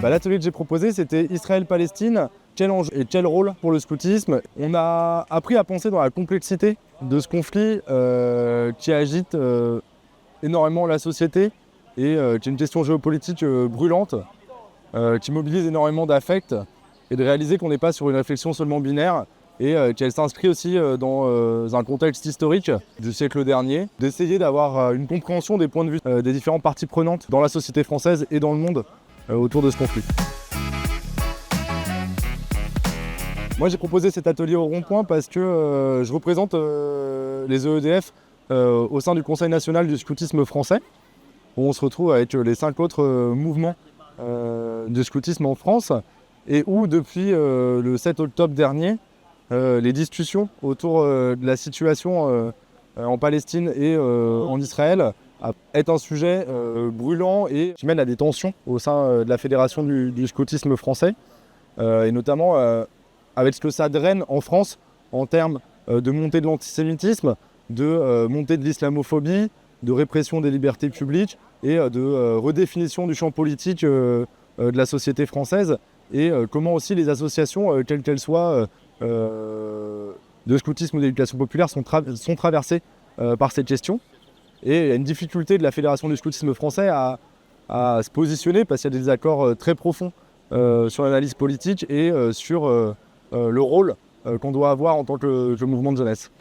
L'atelier que j'ai proposé, c'était Israël-Palestine, quel enjeu et quel rôle pour le scoutisme. On a appris à penser dans la complexité de ce conflit qui agite énormément la société et qui est une question géopolitique brûlante, qui mobilise énormément d'affects, et de réaliser qu'on n'est pas sur une réflexion seulement binaire et qu'elle s'inscrit aussi dans un contexte historique du siècle dernier, d'essayer d'avoir une compréhension des points de vue des différentes parties prenantes dans la société française et dans le monde autour de ce conflit. Moi j'ai proposé cet atelier au Rond-Point parce que je représente les EEDF au sein du Conseil national du scoutisme français, où on se retrouve avec les 5 autres mouvements de scoutisme en France, et où depuis le 7 octobre dernier, les discussions autour de la situation en Palestine et en Israël est un sujet brûlant et qui mène à des tensions au sein de la Fédération du scoutisme français, et notamment avec ce que ça draine en France en termes de montée de l'antisémitisme, de montée de l'islamophobie, de répression des libertés publiques et de redéfinition du champ politique de la société française, et comment aussi les associations, quelles qu'elles soient, de scoutisme ou d'éducation populaire, sont traversées par cette question. Et il y a une difficulté de la Fédération du scoutisme français à se positionner parce qu'il y a des désaccords très profonds sur l'analyse politique et sur le rôle qu'on doit avoir en tant que mouvement de jeunesse.